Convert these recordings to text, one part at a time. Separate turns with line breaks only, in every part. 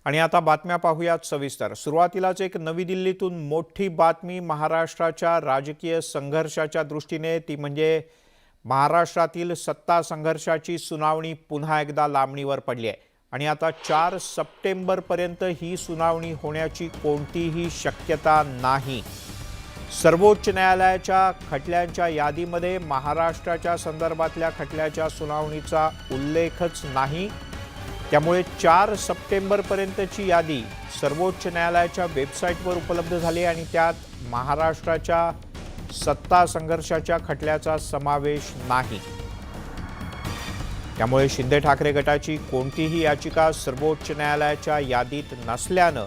आणि आता बातम्या पाहूयात सविस्तर। सुरुवातीलाच एक नवी दिल्लीतून मोठी बातमी महाराष्ट्राच्या राजकीय संघर्षाच्या दृष्टीने, ती म्हणजे महाराष्ट्रातील सत्ता संघर्षाची सुनावणी पुन्हा एकदा लांबणीवर पडली आहे आणि आता 4 सप्टेंबर पर्यंत ही सुनावणी होण्याची कोणतीही शक्यता नाही। सर्वोच्च न्यायालयाच्या खटल्यांच्या यादीमध्ये महाराष्ट्राच्या संदर्भातल्या खटल्याच्या सुनावणीचा उल्लेखच नाही। त्यामुळे 4 सप्टेंबर पर्यंतची यादी सर्वोच्च न्यायालयाच्या वेबसाईटवर उपलब्ध झाली आणि त्यात महाराष्ट्राच्या सत्ता संघर्षाच्या खटल्याचा समावेश नाही। त्यामुळे शिंदे ठाकरे गटाची कोणतीही याचिका सर्वोच्च न्यायालयाच्या यादीत नसल्याने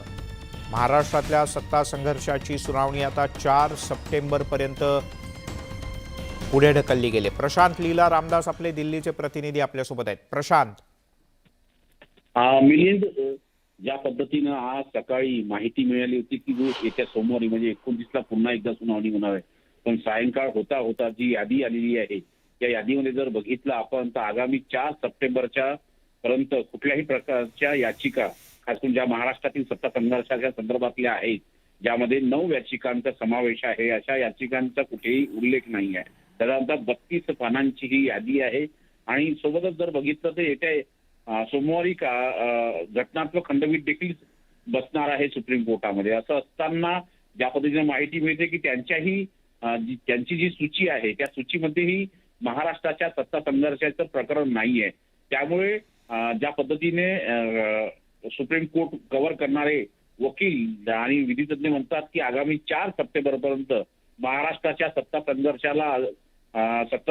महाराष्ट्रातल्या सत्ता संघर्षाची सुनावणी आता 4 सप्टेंबर पर्यंत पुढे ढकलली गेली। प्रशांत लीला रामदास आपले दिल्लीचे प्रतिनिधी आपल्यासोबत आहेत। प्रशांत,
मिलिंद, ज्या पद्धतीनं आज सकाळी माहिती मिळाली होती की येत्या सोमवारी म्हणजे 29ला पुन्हा एकदा सुनावणी होणार आहे, पण सायंकाळ होता होता जी यादी आलेली आहे त्या यादीमध्ये जर बघितलं आपण तर आगामी 4 सप्टेंबरच्या पर्यंत कुठल्याही प्रकारच्या याचिका, खास करून ज्या महाराष्ट्रातील सत्ता संघर्षाच्या संदर्भातल्या आहेत, ज्यामध्ये 9 याचिकांचा समावेश आहे, अशा याचिकांचा कुठेही उल्लेख नाही आहे। साधारणतः 32 पानांची ही यादी आहे आणि सोबतच जर बघितलं तर येत्या सोमवारी घटनात्मक खंडपीठ देखील बसणार आहे सुप्रीम कोर्टामध्ये। असं असताना ज्या पद्धतीने माहिती मिळते की त्यांची जी सूची आहे त्या सूचीमध्येही महाराष्ट्राच्या सत्ता संघर्षाचं प्रकरण नाहीये। त्यामुळे ज्या पद्धतीने सुप्रीम कोर्ट कव्हर करणारे वकील आणि विधितज्ञ म्हणतात की आगामी 4 सप्टेंबर पर्यंत महाराष्ट्राच्या सत्ता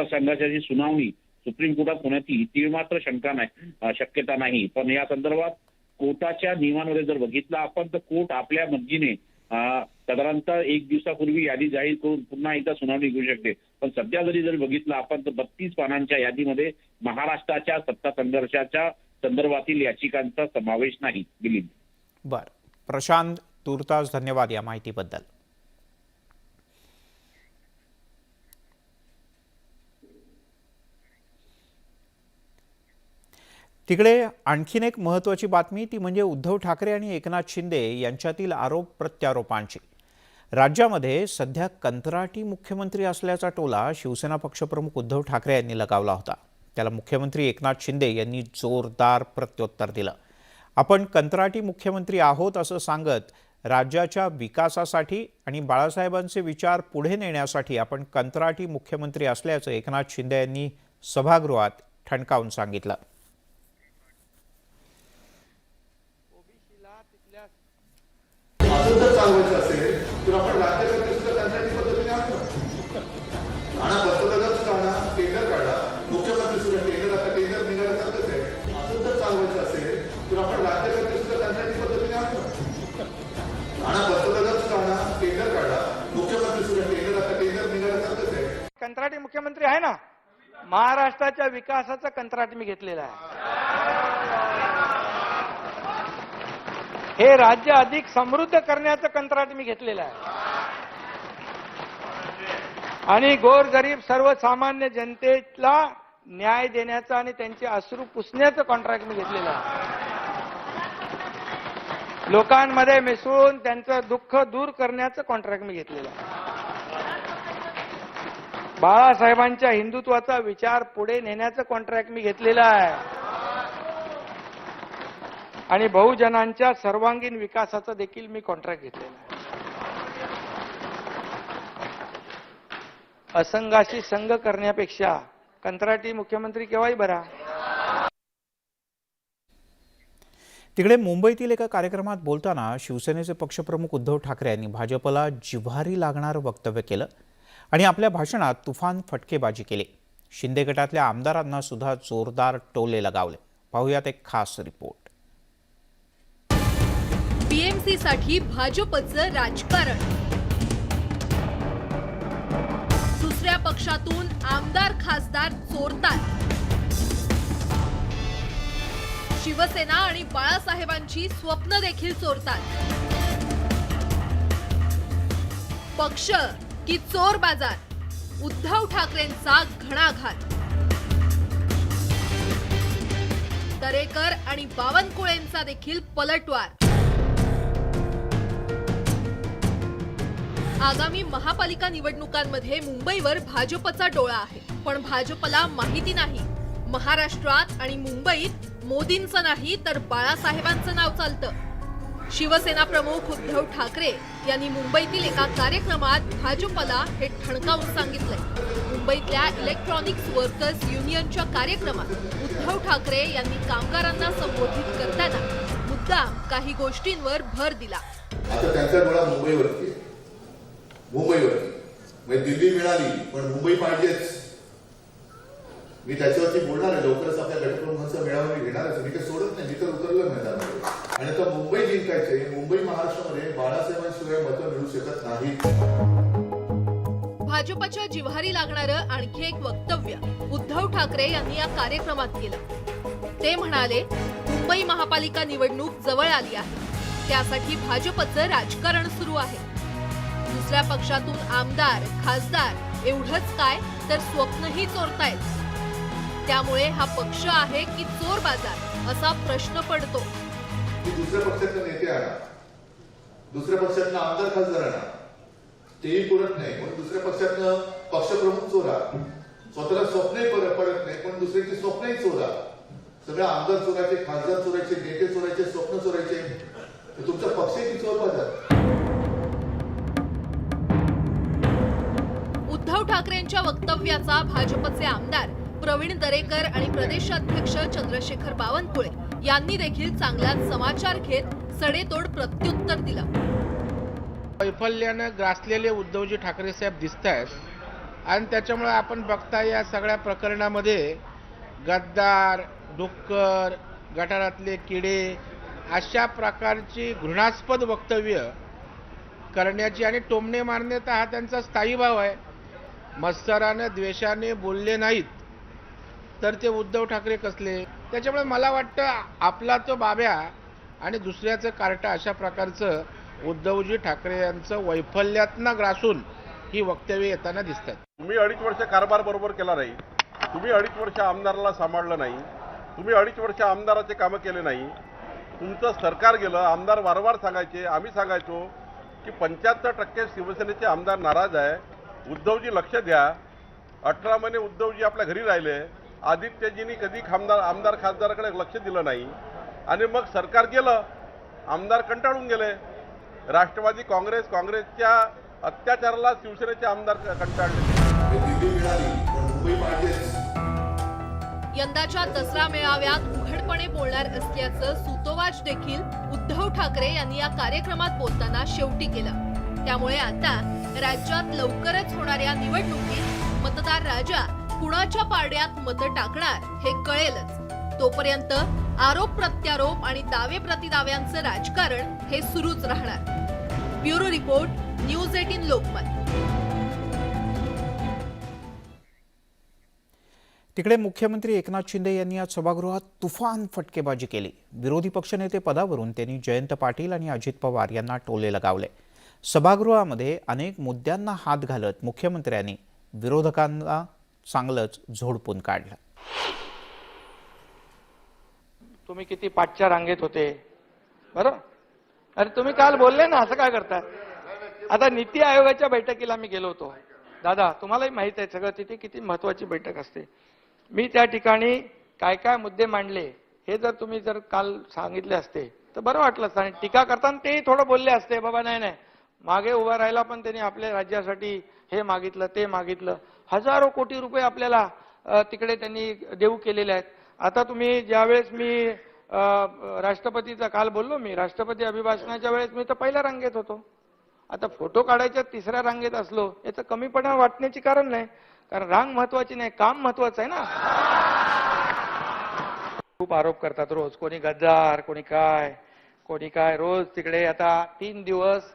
संघर्षाची सुनावणी सुप्रीम कोर्टात होण्याची तीळमात्र शक्यता नाही। पण या संदर्भात कोर्टाच्या नियमांमध्ये जर बघितलं आपण तर कोर्ट आपल्या मर्जीने साधारणतः 1 दिवसापूर्वी यादी जाहीर करून पुन्हा एकदा सुनावणी घेऊ शकते। पण सध्या जरी बघितलं आपण तर 32 पानांच्या यादीमध्ये महाराष्ट्राच्या सत्ता संघर्षाच्या संदर्भातील याचिकांचा समावेश नाही। दिलीप,
बर, प्रशांत, तुर्तास धन्यवाद या माहितीबद्दल। तिकडे आणखीन एक महत्त्वाची बातमी, ती म्हणजे उद्धव ठाकरे आणि एकनाथ शिंदे यांच्यातील आरोप प्रत्यारोपांची। राज्यामध्ये सध्या कंत्राटी मुख्यमंत्री असल्याचा टोला शिवसेना पक्षप्रमुख उद्धव ठाकरे यांनी लगावला होता। त्याला मुख्यमंत्री एकनाथ शिंदे यांनी जोरदार प्रत्युत्तर दिलं। आपण कंत्राटी मुख्यमंत्री आहोत असं सांगत राज्याच्या विकासासाठी आणि बाळासाहेबांचे विचार पुढे नेण्यासाठी आपण कंत्राटी मुख्यमंत्री असल्याचं एकनाथ शिंदे यांनी सभागृहात ठणकावून सांगितलं।
चालवायचं असेल तर आपण राज्यासाठी सुद्धा कंत्राटी पद्धतीने आणतो आणि बसवलं सुद्धा टेंडर काढला, मुख्यमंत्री सुद्धा टेंडर, आता टेंडर निघायला चालतच आहे। असं जर चालवायचं असेल तर आपण राज्यासाठी सुद्धा कंत्राटी पद्धतीने आणतो आणि बसवलं सुद्धा टेंडर काढला, मुख्यमंत्री सुद्धा टेंडर, आता टेंडर निघायला चालतच आहे।
कंत्राटी मुख्यमंत्री आहे ना, महाराष्ट्राच्या विकासाचं कंत्राट मी घेतलेलं आहे। हे राज्य अधिक समृद्ध करण्याचं कंत्राट मी घेतलेलं आहे आणि गोरगरीब सर्वसामान्य जनतेला न्याय देण्याचं आणि त्यांचे अश्रू पुसण्याचं कॉन्ट्रॅक्ट मी घेतलेलं आहे। लोकांमध्ये मिसळून त्यांचं दुःख दूर करण्याचं कॉन्ट्रॅक्ट मी घेतलेलं आहे। बाळासाहेबांच्या हिंदुत्वाचा विचार पुढे नेण्याचं कॉन्ट्रॅक्ट मी घेतलेलं आहे आणि बहुजनांच्या सर्वांगीण विकासाचं देखील मी कॉन्ट्रॅक्ट घेतलेलं आहे। असंघाशी संघ करण्यापेक्षा कंत्राटी मुख्यमंत्री केव्हाही बरा।
तिकडे मुंबईतील एका कार्यक्रमात बोलताना शिवसेनेचे पक्षप्रमुख उद्धव ठाकरे यांनी भाजपला जिव्हारी लागणारं वक्तव्य केलं आणि आपल्या भाषणात तुफान फटकेबाजी केली। शिंदे गटातल्या आमदारांना सुद्धा जोरदार टोले लगावले। पाहूयात एक खास रिपोर्ट।
बीएमसी साठी भाजपचं राजकारण, दुसऱ्या पक्षातून आमदार खासदार चोरतात, शिवसेना आणि बाळासाहेबांची स्वप्न देखील चोरतात। पक्ष की चोर बाजार, उद्धव ठाकरेंचा घणाघात। दरेकर आणि बावनकुळेंचा देखील पलटवार. आगामी महापालिका निवडणुकांमध्ये मुंबईवर भाजपचा डोळा आहे, पण भाजपला माहिती नाही महाराष्ट्रात आणि मुंबईत मोदींचं नाही तर बाळासाहेबांचं नाव चालतं. शिवसेना प्रमुख उद्धव ठाकरे यांनी मुंबईतील एका कार्यक्रमात भाजपला हे ठणकावून सांगितलंय. मुंबईतल्या इलेक्ट्रॉनिक्स वर्कर्स युनियनच्या कार्यक्रमात उद्धव ठाकरे यांनी कामगारांना संबोधित करताना मुद्दाम काही गोष्टींवर भर दिला.
आता त्यांचा डोळा मुंबईवरती आहे. म्हणजे दिल्ली मिळाली पण मुंबई पाहिजेच. मी त्याच्यावरती बोलणार आहे. लवकरच आपल्या गटप्रमुखांचा मेळावा मी घेणारच. मी काही सोडत नाही. मी तर उतरलं मैदानामध्ये. आणि आता मुंबई जिंकायचे. मुंबई महाराष्ट्रामध्ये बाळासाहेबांशिवाय मतं मिळू शकत नाहीत.
भाजपच्या जिव्हारी लागणारं आणखी एक वक्तव्य उद्धव ठाकरे यांनी या कार्यक्रमात केलं. ते म्हणाले, मुंबई महापालिका निवडणूक जवळ आली आहे, त्यासाठी भाजपचं राजकारण सुरू आहे. दुसऱ्या पक्षातून आमदार खासदार एवढंच काय तर स्वप्नही चोरतायत. त्यामुळे हा पक्ष आहे की चोर बाजार असा प्रश्न पडतो.
दुसऱ्या पक्षातले नेते आणा, दुसऱ्या पक्षातला आमदार खासदार आणा, तेही पुरत नाही. म्हणून दुसऱ्या पक्षातनं पक्षप्रमुख चोरा. स्वतःला स्वप्नही पडत नाही पण दुसऱ्याची स्वप्नही चोरा. सगळे आमदार चोरायचे, खासदार चोरायचे, नेते चोरायचे, स्वप्न चोरायचे. तर तुमचा पक्षही की चोर बाजार.
उद्धव ठाकरेंच्या वक्तव्याचा भाजपचे आमदार प्रवीण दरेकर आणि प्रदेशाध्यक्ष चंद्रशेखर बावनकुळे यांनी देखील चांगलाच समाचार घेत सडेतोड प्रत्युत्तर दिलं.
वैफल्यानं ग्रासलेले उद्धवजी ठाकरे साहेब दिसत आहेत आणि त्याच्यामुळे आपण बघता या सगळ्या प्रकरणामध्ये गद्दार, डुक्कर, गटारातले किडे अशा प्रकारची घृणास्पद वक्तव्य करण्याची आणि टोमणे मारण्याचा हा त्यांचा स्थायी भाव आहे. मत्सराने द्वेषाने बोलले नाहीत तर ते उद्धव ठाकरे कसले. त्याच्यामुळे मला वाटतं आपला तो बाब्या आणि दुसऱ्याचं कार्ट अशा प्रकारचं उद्धवजी ठाकरे यांचं वैफल्यातनं ग्रासून ही वक्तव्य येताना दिसतात.
तुम्ही 2.5 वर्ष कारभार बरोबर केला नाही. तुम्ही 2.5 वर्ष आमदाराला सांभाळलं नाही. तुम्ही 2.5 वर्ष आमदाराचे कामं केले नाही. तुमचं सरकार गेलं. आमदार वारंवार सांगायचे, आम्ही सांगायचो की 75% शिवसेनेचे आमदार नाराज आहे. उद्धवजी लक्ष द्या. 18 महिने उद्धवजी आपल्या घरी राहिले. आदित्यजींनी कधी आमदार खासदाराकडे लक्ष दिलं नाही आणि मग सरकार गेलं. आमदार कंटाळून गेले. राष्ट्रवादी काँग्रेसच्या अत्याचाराला शिवसेनेचे आमदार कंटाळले.
दिल्ली मिळाली पण मुंबई पाहिजेच.
यंदाच्या दसरा मेळाव्यात उघडपणे बोलणार असल्याचं सूतोवाच देखील उद्धव ठाकरे यांनी या कार्यक्रमात बोलताना शेवटी केलं. त्यामुळे आता राज्यात लवकरच होणाऱ्या निवडणुकीत मतदार राजा कुणाच्या पारड्यात मतं टाकणार हे कळेलच. तोपर्यंत आरोप प्रत्यारोप आणि दावे प्रतिदाव्यांचं राजकारण हे सुरूच राहणार. Bureau report, news 18 Lokmat.
तिकडे मुख्यमंत्री एकनाथ शिंदे यांनी आज सभागृहात तुफान फटकेबाजी केली. विरोधी पक्षनेते पदावरून त्यांनी जयंत पाटील आणि अजित पवार यांना टोले लगावले. सभागृहामध्ये अनेक मुद्द्यांना हात घालत मुख्यमंत्र्यांनी विरोधकांना चांगलंच झोडपून काढलं.
तुम्ही किती पाठच्या रांगेत होते बरं. अरे तुम्ही काल बोलले ना, असं काय करताय. आता नीती आयोगाच्या बैठकीला मी गेलो होतो. दादा तुम्हालाही माहित आहे सगळं तिथे किती महत्वाची बैठक असते. मी त्या ठिकाणी काय काय मुद्दे मांडले हे जर तुम्ही काल सांगितले असते तर बरं वाटलं असतं. आणि टीका करताना तेही थोडं बोलले असते, बाबा नाही मागे उभा राहिला पण त्यांनी आपल्या राज्यासाठी हे मागितलं ते मागितलं. हजारो कोटी रुपये आपल्याला तिकडे त्यांनी देऊ केलेले आहेत. आता तुम्ही ज्यावेळेस मी राष्ट्रपतीचा काल बोललो, मी राष्ट्रपती अभिभाषणाच्या वेळेस मी तर पहिल्या रांगेत होतो. आता फोटो काढायच्या 3ऱ्या रांगेत असलो याचं कमीपणा वाटण्याची कारण नाही, कारण रांग महत्वाची नाही, काम महत्वाचं आहे ना. खूप आरोप करतात रोज, कोणी गद्दार कोणी काय रोज तिकडे. आता 3 दिवस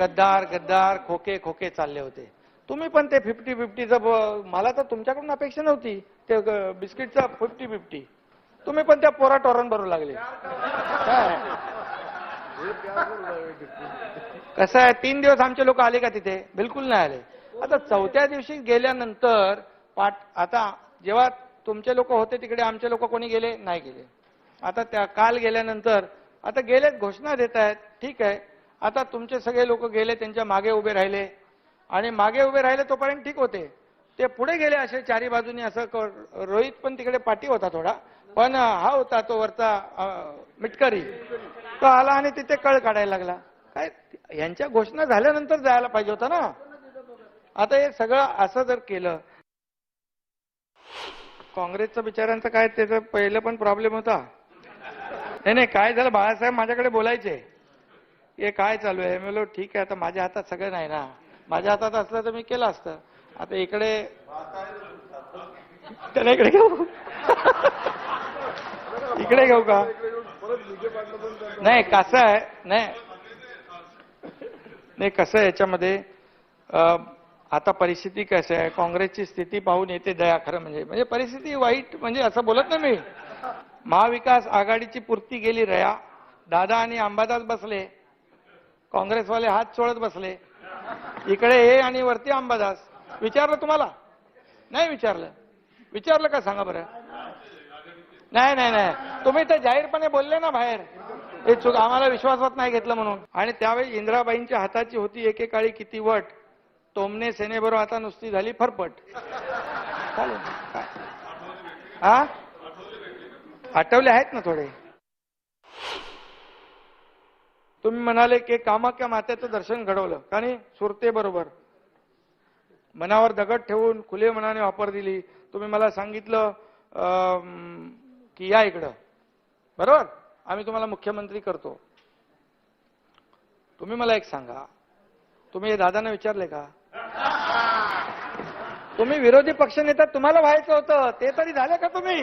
गद्दार खोके चालले होते. तुम्ही पण ते 50-50चं, मला तर तुमच्याकडून अपेक्षा नव्हती ते बिस्किटचा 50-50. तुम्ही पण त्या पोरा टोरण भरू लागले. कसं आहे, 3 दिवस आमचे लोक आले का तिथे? बिलकुल नाही आले. आता 4थ्या दिवशी गेल्यानंतर आता जेव्हा तुमचे लोक होते तिकडे आमचे लोक कोणी गेले? नाही गेले. आता त्या काल गेल्यानंतर आता गेलेत, घोषणा देत आहेत, ठीक आहे. आता तुमचे सगळे लोक गेले, त्यांच्या मागे उभे राहिले आणि मागे उभे राहिले तोपर्यंत ठीक होते. ते पुढे गेले असे चारी बाजूनी असं रोहित पण तिकडे पाठी होता थोडा, पण हा होता तो वरचा मिटकरी, तो आला आणि तिथे कळ काढायला लागला. काय यांच्या घोषणा झाल्यानंतर जायला पाहिजे होतं ना. आता हे सगळं असं जर केलं, काँग्रेसचं बिचाऱ्यांचं काय, त्याचं पहिलं पण प्रॉब्लेम होता. नाही काय झालं, बाळासाहेब माझ्याकडे बोलायचे, हे काय चालू आहे. मी बोललो ठीक आहे, आता माझ्या हातात सगळं नाही ना, माझ्या हातात असलं तर मी केलं असतं. आता इकडे त्याला इकडे घेऊ इकडे घेऊ का, नाही कसं आहे, नाही कसं आहे याच्यामध्ये, आता परिस्थिती कसं आहे, काँग्रेसची स्थिती पाहून येते दया. खरं म्हणजे परिस्थिती वाईट म्हणजे असं बोलत नाही मी. महाविकास आघाडीची पूर्ती गेली रया, दादा आणि अंबादास बसले, काँग्रेसवाले हात चोळत बसले, इकडे हे आणि वरती अंबादास. विचारलं तुम्हाला? नाही विचारलं का सांगा बरं. नाही तुम्ही तर जाहीरपणे बोलले ना बाहेर, हे चूक, आम्हाला विश्वासात नाही घेतलं म्हणून. आणि त्यावेळी इंदिराबाईंच्या हाताची होती एकेकाळी किती वट, टोमणे सेनेबरोबर आता नुसती झाली फरफट. चालेल काय, हा आठवले आहेत ना थोडे. तुम्ही म्हणाले की कामाख्या मातेचं दर्शन घडवलं का नाही, सुरते बरोबर मनावर दगड ठेवून खुले मनाने वापर दिली. तुम्ही मला सांगितलं की या इकडं, बरोबर, आम्ही तुम्हाला मुख्यमंत्री करतो. तुम्ही मला एक सांगा, तुम्ही हे दादांना विचारले का? तुम्ही विरोधी पक्षनेता, तुम्हाला व्हायचं होतं ते तरी झाले का तुम्ही?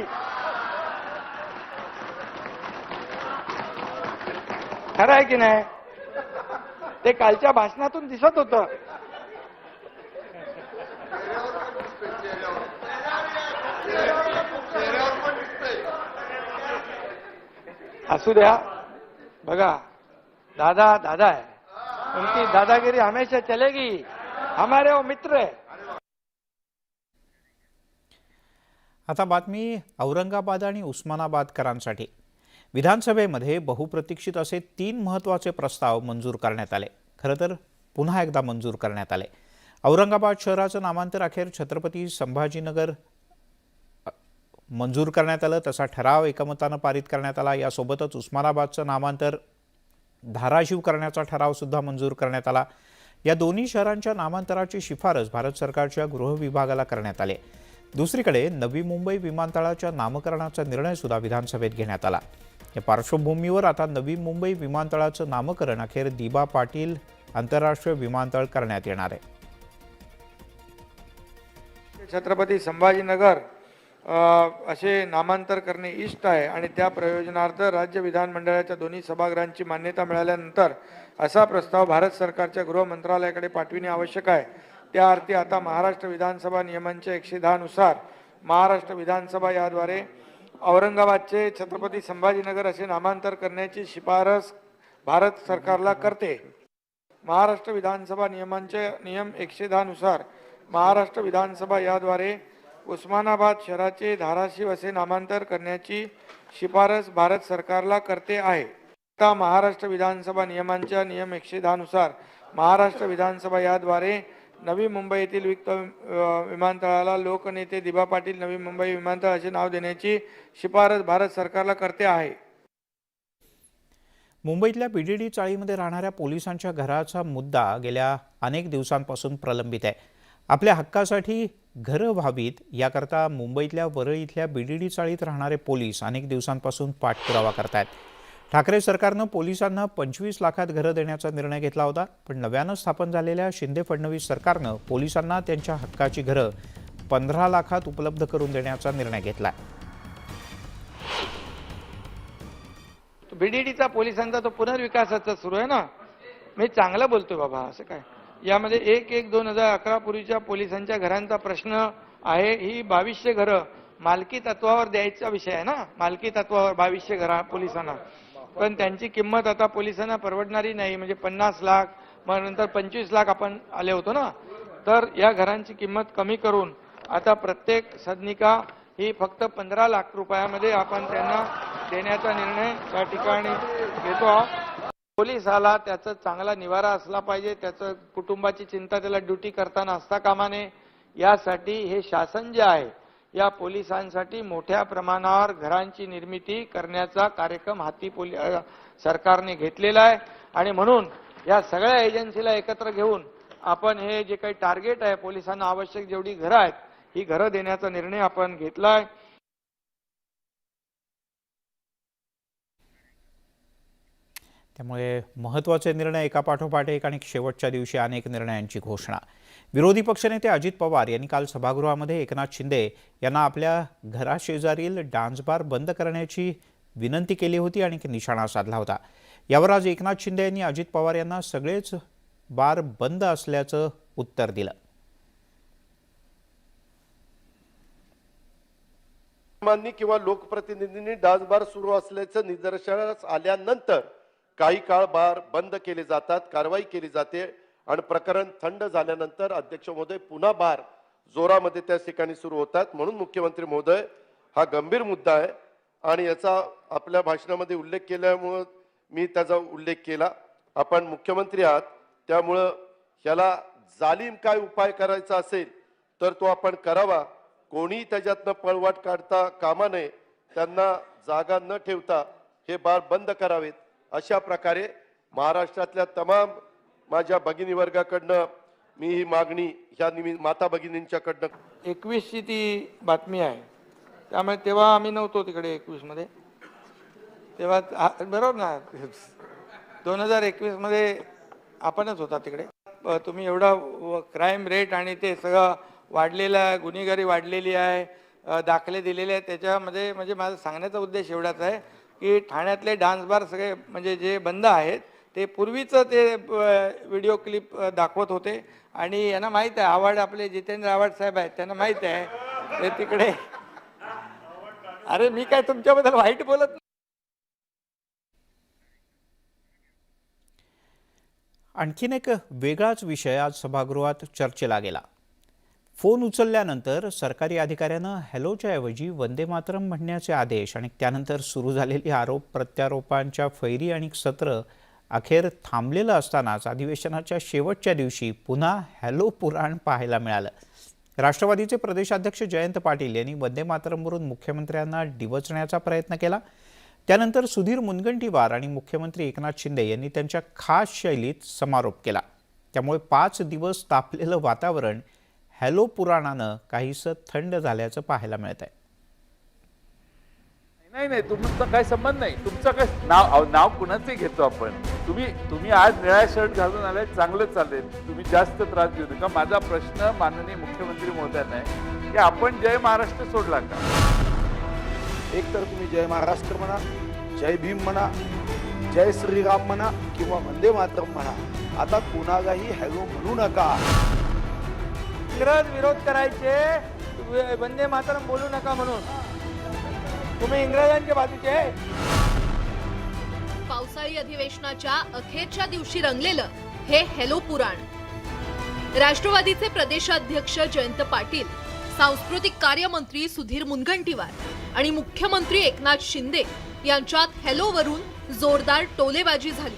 खरं आहे की नाही? ते कालच्या भाषणातून दिसत होतं. असू द्या, बघा दादा है, उनकी दादागिरी हमेशा चलेगी, हमारे वो मित्र है.
आता बातमी औरंगाबाद आणि उस्मानाबादकरांसाठी. विधानसभेमध्ये बहुप्रतीक्षित असे 3 महत्त्वाचे प्रस्ताव मंजूर करण्यात आले. खरं तर पुन्हा एकदा मंजूर करण्यात आले. औरंगाबाद शहराचं नामांतर अखेर छत्रपती संभाजीनगर मंजूर करण्यात आलं. तसा ठराव एकमतानं पारित करण्यात आला. यासोबतच उस्मानाबादचं नामांतर धाराशिव करण्याचा ठराव सुद्धा मंजूर करण्यात आला. या दोन्ही शहरांच्या नामांतराची शिफारस भारत सरकारच्या गृह विभागाला करण्यात आली. दुसरीकडे नवी मुंबई विमानतळाच्या नामकरणाचा निर्णय सुद्धा विधानसभेत घेण्यात आला. या पार्श्वभूमीवर आता नवी मुंबई विमानतळाचं नामकरण अखेर दिबा पाटील आंतरराष्ट्रीय विमानतळ करण्यात येणार आहे.
छत्रपती संभाजीनगर असे नामांतर करणे इष्ट आहे आणि त्या प्रयोजनार्थ राज्य विधानमंडळाच्या दोन्ही सभागृहांची मान्यता मिळाल्यानंतर असा प्रस्ताव भारत सरकारच्या गृह मंत्रालयाकडे पाठविणे आवश्यक आहे. त्या अर्थी आता महाराष्ट्र विधानसभा नियमांच्या 110 नुसार महाराष्ट्र विधानसभा याद्वारे औरंगाबादचे छत्रपती संभाजीनगर असे नामांतर करण्याची शिफारस भारत सरकारला करते. महाराष्ट्र विधानसभा नियमांचे नियम 110 नुसार महाराष्ट्र विधानसभा याद्वारे उस्मानाबाद शहराचे धाराशिव असे नामांतर करण्याची शिफारस भारत सरकारला करते आहे. आता महाराष्ट्र विधानसभा नियमांच्या नियम 110 नुसार महाराष्ट्र विधानसभा याद्वारे नवी मुंबई येथील विमानतळाला लोकनेते दिबा पाटील नवी मुंबई विमानतळ असे नाव देण्याची शिफारस भारत सरकारला करते आहे.
मुंबईतल्या बीडीडी चाळीमध्ये राहणाऱ्या पोलिसांच्या घराचा मुद्दा गेल्या अनेक दिवसांपासून प्रलंबित आहे. आपल्या हक्कासाठी घरं व्हावीत याकरता मुंबईतल्या वरळी इथल्या बीडीडी चाळीत राहणारे पोलीस अनेक दिवसांपासून पाठपुरावा करतायत. ठाकरे सरकारनं पोलिसांना 25 लाखात घरं देण्याचा निर्णय घेतला होता, पण नव्यानं स्थापन झालेल्या शिंदे फडणवीस सरकारनं पोलिसांना त्यांच्या हक्काची घरं 15 लाखात उपलब्ध करून देण्याचा निर्णय घेतला.
बीडीडीचा पोलिसांचा तो पुनर्विकासाचा सुरू आहे ना, मी चांगलं बोलतोय बाबा, असं काय. यामध्ये 1/1/2011 पूर्वीच्या पोलिसांच्या घरांचा प्रश्न आहे. ही 2200 घरं मालकी तत्वावर द्यायचा विषय आहे ना, मालकी तत्वावर 2200 घरं पोलिसांना, पण त्यांची किंमत आता पोलिसांना परवडणारी नाही. म्हणजे 50 लाख, मग नंतर 25 लाख आपण आले होतो ना, तर या घरांची किंमत कमी करून आता प्रत्येक सदनिका ही फक्त 15 लाख रुपयामध्ये आपण त्यांना देण्याचा निर्णय त्या ठिकाणी घेतो आहोत. पोलिसाला त्याचा चांगला निवारा असला पाहिजे, त्याचं कुटुंबाची चिंता त्याला ड्युटी करताना असता कामा नये. यासाठी हे शासन जे आहे या पोलिसांसाठी मोठ्या प्रमाणावर घरांची निर्मिती करण्याचा कार्यक्रम हाती सरकारने घेतलेला आहे. आणि म्हणून या सगळ्या एजन्सीला एकत्र घेऊन आपण हे जे काही टार्गेट आहे, पोलिसांना आवश्यक जेवढी घरं आहेत ही घरं देण्याचा निर्णय आपण घेतलाय.
त्यामुळे महत्त्वाचे निर्णय एकापाठोपाठ एक आणि शेवटच्या दिवशी अनेक निर्णयांची घोषणा. विरोधी पक्षनेते अजित पवार यांनी काल सभागृहामध्ये एकनाथ शिंदे यांना आपल्या घराशेजारील डान्स बार बंद करण्याची विनंती केली होती आणि निशाणा साधला होता. यावर आज एकनाथ शिंदे यांनी अजित पवार यांना सगळेच बार बंद असल्याचं उत्तर दिलं.
किंवा लोकप्रतिनिधींनी डान्स बार सुरू असल्याचं निदर्शनास आल्यानंतर काही काळ बार बंद केले जातात, कारवाई केली जाते आणि प्रकरण थंड झाल्यानंतर अध्यक्ष महोदय पुन्हा बार जोरामध्ये त्या ठिकाणी सुरू होतात. म्हणून मुख्यमंत्री महोदय हा गंभीर मुद्दा आहे आणि याचा आपल्या भाषणामध्ये उल्लेख केल्यामुळे मी त्याचा उल्लेख केला. आपण मुख्यमंत्री आहात, त्यामुळं ह्याला जालीम काय उपाय करायचा असेल तर तो आपण करावा. कोणी त्याच्यातनं पळवाट काढता कामा नये, त्यांना जागा न ठेवता हे बार बंद करावेत. अशा प्रकारे महाराष्ट्रातल्या तमाम माझ्या भगिनी वर्गाकडनं मी ही मागणी ह्या माता भगिनींच्याकडनं
21ची ती बातमी आहे. त्यामुळे तेव्हा आम्ही नव्हतो तिकडे 21 मध्ये, तेव्हा बरोबर ना, 2021 मध्ये आपणच होता तिकडे. तुम्ही एवढा क्राईम रेट आणि ते सगळं वाढलेलं आहे, गुन्हेगारी वाढलेली आहे, दाखले दिलेले आहेत. त्याच्यामध्ये म्हणजे माझा सांगण्याचा उद्देश एवढाच आहे की ठाण्यातले डान्स बार सगळे म्हणजे जे बंद आहेत ते पूर्वीचं ते व्हिडिओ क्लिप दाखवत होते आणि यांना माहीत आहे, आव्हाड आपले जितेंद्र आव्हाड साहेब आहेत, त्यांना माहीत आहे ते तिकडे. अरे मी काय तुमच्याबद्दल वाईट बोलत नाही.
आणखीन एक वेगळाच विषय आज सभागृहात चर्चेला गेला. फोन उचलल्यानंतर सरकारी अधिकाऱ्यानं हॅलोच्या ऐवजी वंदे मातरम म्हणण्याचे आदेश आणि त्यानंतर सुरू झालेली आरोप प्रत्यारोपांच्या फैरी आणि सत्र अखेर थांबलेलं असतानाच अधिवेशनाच्या शेवटच्या दिवशी पुन्हा हॅलो पुराण पाहायला मिळालं. राष्ट्रवादीचे प्रदेशाध्यक्ष जयंत पाटील यांनी वंदे मातरमवरून मुख्यमंत्र्यांना डिवचण्याचा प्रयत्न केला. त्यानंतर सुधीर मुनगंटीवार आणि मुख्यमंत्री एकनाथ शिंदे यांनी त्यांच्या खास शैलीत समारोप केला. त्यामुळे 5 दिवस तापलेलं वातावरण हॅलो पुराणानं काहीसं थंड झाल्याचं पाहायला मिळत आहे.
नाही, तुमचा काय संबंध नाही. तुमचं काय नाव कुणाचंही घेतो आपण. तुम्ही आज निळा शर्ट घालून आलाय, चांगलं चालेल, तुम्ही जास्त त्रास घेऊ नका. माझा प्रश्न माननीय मुख्यमंत्री महोदयांना आहे की आपण जय महाराष्ट्र सोडला का?
एक तर तुम्ही जय महाराष्ट्र म्हणा, जय भीम म्हणा, जय श्रीराम म्हणा किंवा वंदे मातरम म्हणा, आता कुणालाही हॅलो म्हणू नका.
इंग्रज विरोध करायचे, वंदे मातरम बोलू नका म्हणून तुम्ही इंग्रजांच्या बाजूचे आहे.
पावसाळी अधिवेशनाच्या अखेरच्या दिवशी रंगलेलं हे हॅलो पुराण. राष्ट्रवादीचे प्रदेशाध्यक्ष जयंत पाटील, सांस्कृतिक कार्यमंत्री सुधीर मुनगंटीवार आणि मुख्यमंत्री एकनाथ शिंदे यांच्यात हॅलोवरून जोरदार टोलेबाजी झाली.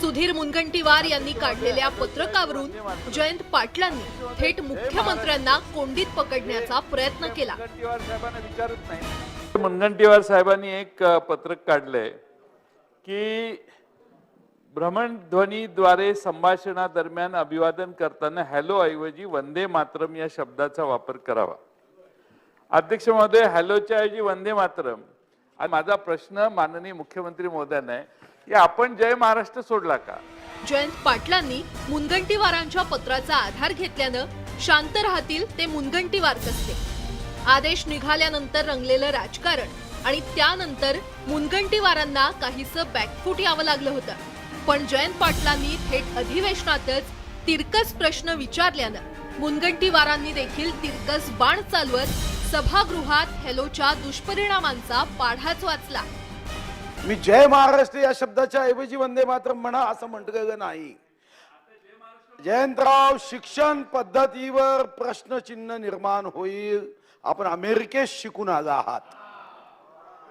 सुधीर मुनगंटीवार यांनी काढलेल्या पत्रकावरून जयंत पाटलांनी थेट मुख्यमंत्र्यांना कोंडीत पकडण्याचा प्रयत्न केला.
मुनगंटीवार साहेबांनी एक पत्रक काढलंय की भ्रमणध्वनीद्वारे संभाषणादरम्यान अभिवादन करताना हॅलो ऐवजी वंदे मातरम या शब्दाचा वापर करावा. अध्यक्ष महोदय, हॅलोच्या ऐवजी वंदे मातरम. आणि माझा प्रश्न माननीय मुख्यमंत्री महोदयांना आहे की आपण जय महाराष्ट्र सोडला का?
जयंत पाटलांनी मुनगंटीवारांच्या पत्राचा आधार घेतल्यानं शांत राहतील ते मुनगंटीवार कसले. आदेश निघाल्यानंतर रंगलेलं राजकारण आणि त्यानंतर मुनगंटीवारांना काहीसं बॅकफूट यावं लागलं होतं. पण जयंत पाटलांनी थेट अधिवेशनातच तिरकस प्रश्न विचारल्यानं मुनगंटीवारांनी देखील तिरकस बाण चालवत सभागृहात हॅलोच्या दुष्परिणामांचा पाढाच वाचला.
मी जय महाराष्ट्र या शब्दाच्या ऐवजी वंदे मातरम म्हणा असं म्हटलेलं नाही. जयंतराव, शिक्षण पद्धतीवर प्रश्नचिन्ह निर्माण होईल. आपण अमेरिकेत शिकून आला आहात.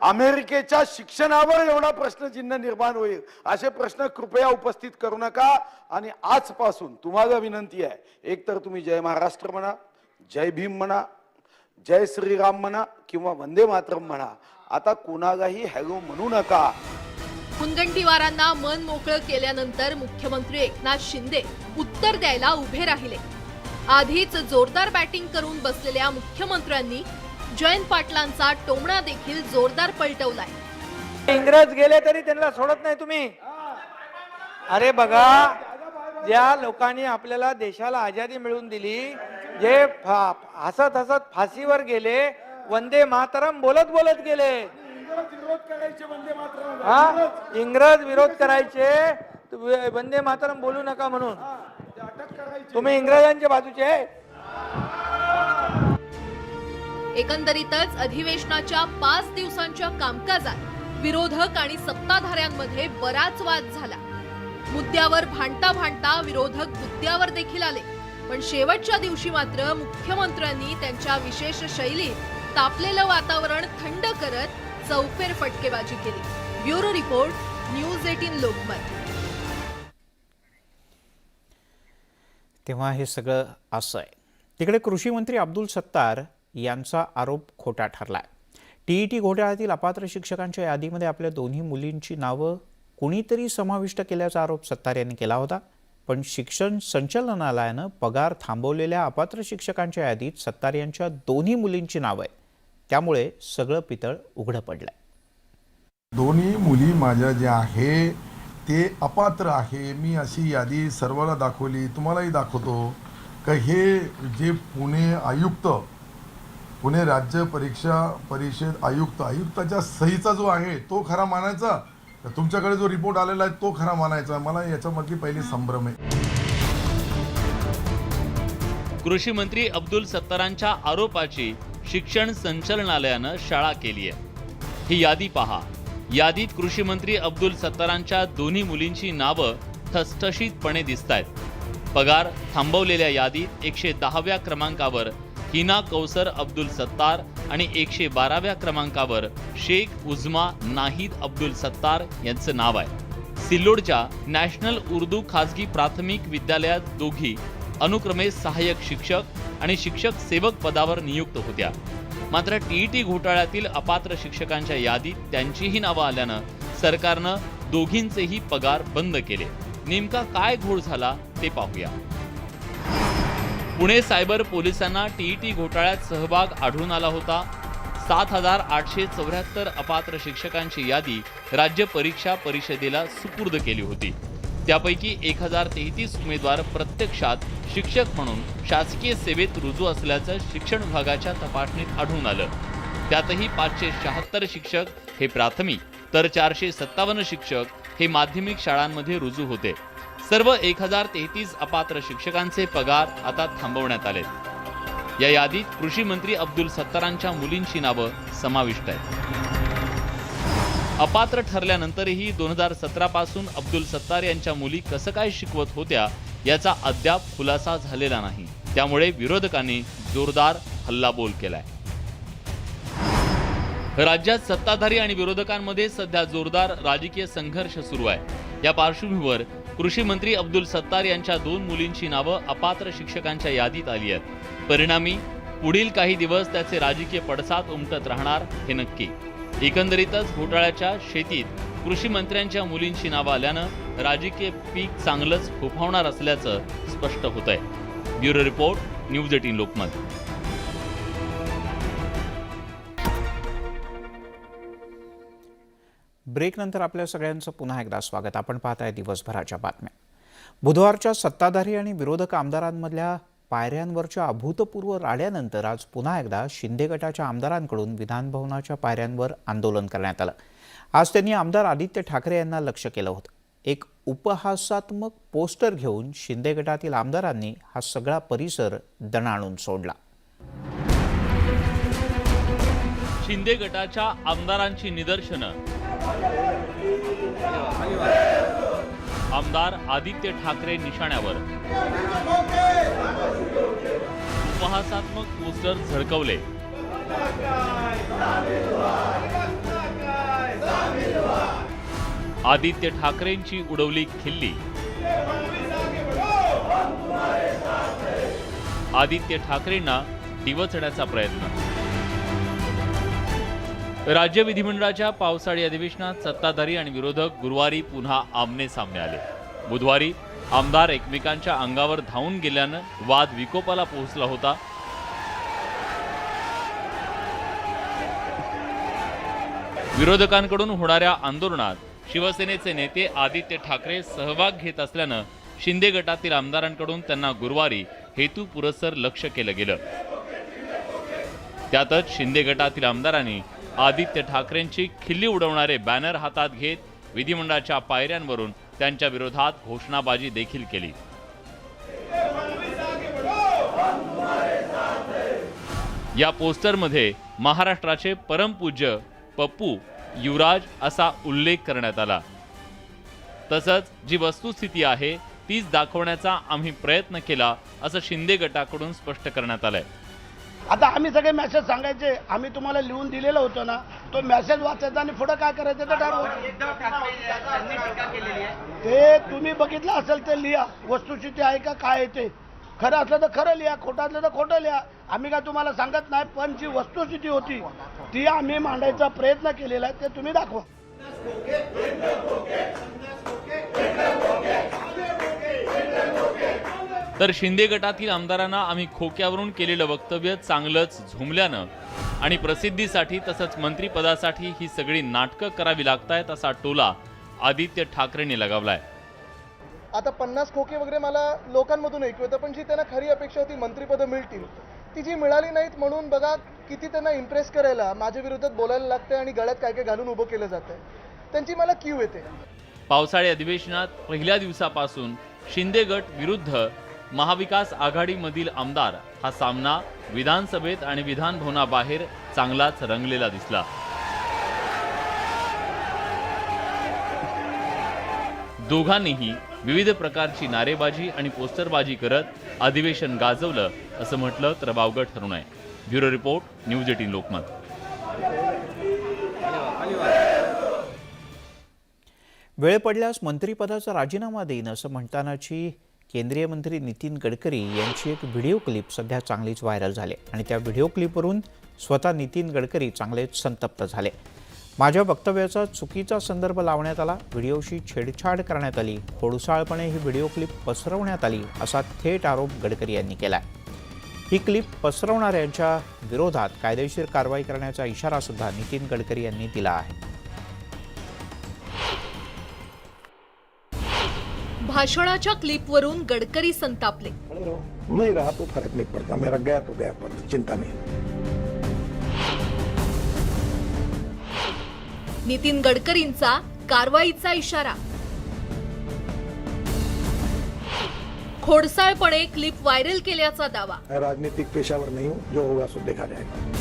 अमेरिकेच्या शिक्षणावर एवढा प्रश्नचिन्ह निर्माण होईल असे प्रश्न कृपया उपस्थित करू नका. आणि आजपासून तुम्हाला विनंती आहे, एक तर तुम्ही जय महाराष्ट्र म्हणा, जय भीम म्हणा, जय श्रीराम म्हणा किंवा वंदे मातरम म्हणा. आता कुणालाही हॅलो म्हणू नका.
मुनगंटीवारांना मन मोकळं केल्यानंतर मुख्यमंत्री एकनाथ शिंदे उत्तर द्यायला उभे राहिले. आधीच जोरदार बॅटिंग करून बसलेल्या मुख्यमंत्र्यांनी जयंत पाटलांचा टोमणा देखील जोरदार पलटवलाय.
इंग्रज गेले तरी त्यांना सोडत नाही तुम्ही. अरे बघा, ज्या लोकांनी आपल्याला देशाला आझादी मिळवून दिली, जे हसत हसत फाशीवर गेले, वंदे मातरम बोलत बोलत गेले. हा, इंग्रज विरोध करायचे, वंदे मातरम बोलू नका म्हणून. तुम्ही इंग्रजांच्या बाजूचे.
एकंदरीतच अधिवेशनाच्या 5 दिवसांच्या कामकाजात विरोधक आणि सत्ताधाऱ्यांमध्ये बराच वाद झाला. मुद्द्यावर भांडता भांडता विरोधक मुद्द्यावर देखील आले. पण शेवटच्या दिवशी मात्र मुख्यमंत्र्यांनी त्यांच्या विशेष शैलीत तापलेलं वातावरण थंड करत चौफेर फटकेबाजी केली. Bureau report, news 18 Lokmat.
तेव्हा हे सगळं असं आहे. तिकडे कृषी मंत्री अब्दुल सत्तार यांचा आरोप खोटा ठरलाय. टीईटी घोटाळ्यातील अपात्र शिक्षकांच्या यादीमध्ये आपल्या दोन्ही मुलींची नावं कुणीतरी समाविष्ट केल्याचा आरोप सत्तार यांनी केला होता. पण शिक्षण संचालनालयानं पगार थांबवलेल्या अपात्र शिक्षकांच्या यादीत सत्तार यांच्या दोन्ही मुलींची नावं आहेत. त्यामुळे सगळं पितळ उघडं पडलंय.
दोन्ही मुली माझ्या ज्या आहे ते अपात्र आहे. मी अशी यादी सर्वांना दाखवली, तुम्हालाही दाखवतो का हे जे पुणे राज्य परीक्षा परिषद आयुक्ताच्या सहीचा जो आहे तो खरा मानायचा, तुमच्याकडे जो रिपोर्ट आलेला आहे तो खरा मानायचा. मला याच्यामधली पहिली संभ्रम आहे.
कृषी मंत्री अब्दुल सत्तारांच्या आरोपाची शिक्षण संचालनालयानं शाळा केली आहे. ही यादी पहा. यादीत कृषी मंत्री अब्दुल सत्तारांच्या दोन्ही मुलींची नावं ठसठशीतपणे दिसतायत. पगार थांबवलेल्या यादीत 110व्या क्रमांकावर हिना कौसर अब्दुल सत्तार आणि 112व्या क्रमांकावर शेख उझमा नाहिद अब्दुल सत्तार यांचं नाव आहे. सिल्लोडच्या नॅशनल उर्दू खाजगी प्राथमिक विद्यालयात दोघी अनुक्रमे सहाय्यक शिक्षक आणि शिक्षक सेवक पदावर नियुक्त होत्या. मात्र टीईटी घोटाळ्यातील अपात्र शिक्षकांच्या यादीत त्यांचीही नावं आल्यानं सरकारनं दोघींचेही पगार बंद केले. नेमका काय घोळ झाला ते पाहूया. पुणे सायबर पोलिसांना टीईटी घोटाळ्यात सहभाग आढळून आला होता. 7,874 अपात्र शिक्षकांची यादी राज्य परीक्षा परिषदेला सुपूर्द केली होती. त्यापैकी 1,033 उमेदवार प्रत्यक्षात शिक्षक म्हणून शासकीय सेवेत रुजू असल्याचं शिक्षण विभागाच्या तपासणीत आढळून आलं. त्यातही 576 शिक्षक हे प्राथमिक तर 457 शिक्षक हे माध्यमिक शाळांमध्ये रुजू होते. सर्व 1,033 अपात्र शिक्षकांचे पगार आता थांबवण्यात आले. या यादीत कृषी मंत्री अब्दुल सत्तारांच्या मुलींची नावं समाविष्ट आहेत. अपात्र ठरल्यानंतरही 2017 पासून अब्दुल सत्तार यांच्या मुली कसं काय शिकवत होत्या याचा अद्याप खुलासा झालेला नाही. त्यामुळे विरोधकांनी जोरदार हल्लाबोल केलाय. राज्यात सत्ताधारी आणि विरोधकांमध्ये सध्या जोरदार राजकीय संघर्ष सुरू आहे. या पार्श्वभूमीवर कृषी मंत्री अब्दुल सत्तार यांच्या 2 मुलींची नावं अपात्र शिक्षकांच्या यादीत आली आहेत. परिणामी पुढील काही दिवस त्याचे राजकीय पडसाद उमटत राहणार हे नक्की. एकंदरीतच घोटाळ्याच्या शेतीत कृषी मंत्र्यांच्या मुलींची नावं आल्यानं राजकीय पीक चांगलंच फोफावणार असल्याचं स्पष्ट होतंय. Bureau report, news 18 Lokmat.
ब्रेकनंतर आपल्या सगळ्यांचं पुन्हा एकदा स्वागत. आपण पाहताय दिवसभराच्या बातम्या. बुधवारच्या सत्ताधारी आणि विरोधक आमदारांमधल्या पायऱ्यांवरच्या अभूतपूर्व राड्यानंतर आज पुन्हा एकदा शिंदे गटाच्या आमदारांकडून विधानभवनाच्या पायऱ्यांवर आंदोलन करण्यात आलं. आज त्यांनी आमदार आदित्य ठाकरे यांना लक्ष्य केलं होतं. एक उपहासात्मक पोस्टर घेऊन शिंदे गटातील आमदारांनी हा सगळा परिसर दणाणून सोडला.
शिंदे गटाच्या आमदारांची निदर्शनं. आमदार आदित्य ठाकरे निशाण्यावर उपहासात्मक पोस्टर झळकवले. आदित्य ठाकरेंची उडवली खिल्ली. आदित्य ठाकरेंना डिवचण्याचा प्रयत्न. राज्य विधिमंडळाच्या पावसाळी अधिवेशनात सत्ताधारी आणि विरोधक गुरुवारी पुन्हा आमने सामने आले. बुधवारी आमदार एकमेकांच्या अंगावर धावून गेल्यानं वाद विकोपाला पोहोचला होता. विरोधकांकडून होणाऱ्या आंदोलनात शिवसेनेचे नेते आदित्य ठाकरे सहभाग घेत असल्यानं शिंदे गटातील आमदारांकडून त्यांना गुरुवारी हेतुपुरस्सर लक्ष्य केलं गेलं. त्यातच शिंदे गटातील आमदारांनी आदित्य ठाकरेंची खिल्ली उडवणारे बॅनर हातात घेत विधिमंडळाच्या पायऱ्यांवरून त्यांच्या विरोधात घोषणाबाजी देखील केली. या पोस्टरमध्ये महाराष्ट्राचे परमपूज्य पप्पू युवराज असा उल्लेख करण्यात आला. तसंच जी वस्तुस्थिती आहे तीच दाखवण्याचा आम्ही प्रयत्न केला असं शिंदे गटाकडून स्पष्ट करण्यात आलंय.
आता आम्ही सगळे मेसेज सांगायचे, आम्ही तुम्हाला लिहून दिलेलं होतं ना, तो मेसेज वाचायचा आणि पुढे काय करायचं ते ठरवायचं. ते तुम्ही बघितलं असेल ते लिहा, वस्तुस्थिती आहे का काय आहे ते. खरं असलं तर खरं लिहा, खोटं असलं तर खोटं लिहा. आम्ही काय तुम्हाला सांगत नाही, पण जी वस्तुस्थिती होती ती आम्ही मांडायचा प्रयत्न केलेला आहे, ते तुम्ही दाखवा.
तर शिंदे गटातील आमदारांना आम्ही खोक्यावरून केलेलं वक्तव्य चांगलंच झुमल्यानं आणि प्रसिद्धीसाठी तसंच मंत्रिपदासाठी ही सगळी नाटकं करावी लागतायत असा टोला आदित्य ठाकरेंनी लगावलाय.
आता 50 खोके वगैरे मला लोकांमधून ऐकू येतं, पण जी त्यांना खरी अपेक्षा होती मंत्रिपदं मिळतील ती जी मिळाली नाहीत, म्हणून बघा किती त्यांना इम्प्रेस करायला माझ्या विरोधात बोलायला लागतंय आणि गळ्यात काय काय घालून उभं केलं जातंय. त्यांची मला क्यू येते.
पावसाळी अधिवेशनात पहिल्या दिवसापासून शिंदे गट विरुद्ध महाविकास आघाडीमधील आमदार हा सामना विधानसभेत आणि विधानभवनाबाहेर चांगलाच रंगलेला दिसला. दोघांनीही विविध प्रकारची नारेबाजी आणि पोस्टरबाजी करत अधिवेशन गाजवलं असं म्हटलं तर वावगं ठरू नये. Bureau report, news 18 Lokmat.
वेळ पडल्यास मंत्रिपदाचा राजीनामा देईन असं म्हणतानाची केंद्रीय मंत्री नितीन गडकरी यांची एक व्हिडिओ क्लिप सध्या चांगलीच व्हायरल झाली आणि त्या व्हिडिओ क्लिपवरून स्वतः नितीन गडकरी चांगलेच संतप्त झाले. माझ्या वक्तव्याचा चुकीचा संदर्भ लावण्यात आला, व्हिडिओशी छेडछाड करण्यात आली, खोडसाळपणे ही व्हिडिओ क्लिप पसरवण्यात आली असा थेट आरोप गडकरी यांनी केला. ही क्लिप पसरवणाऱ्यांच्या विरोधात कायदेशीर कारवाई करण्याचा इशारा सुद्धा नितीन गडकरी यांनी दिला आहे.
भाषणाच्या क्लिपवरून गडकरी संतापले.
नहीं रहा तो फर्क नहीं पड़ता, मेरा गया तो गया, पर चिंता नहीं.
नितीन गडकरींचा कारवाईचा इशारा. खोडसाळपणे क्लिप व्हायरल केल्याचा दावा.
राजनीतिक पेशावर नहीं हूँ, जो होगा सो देखा जाएगा.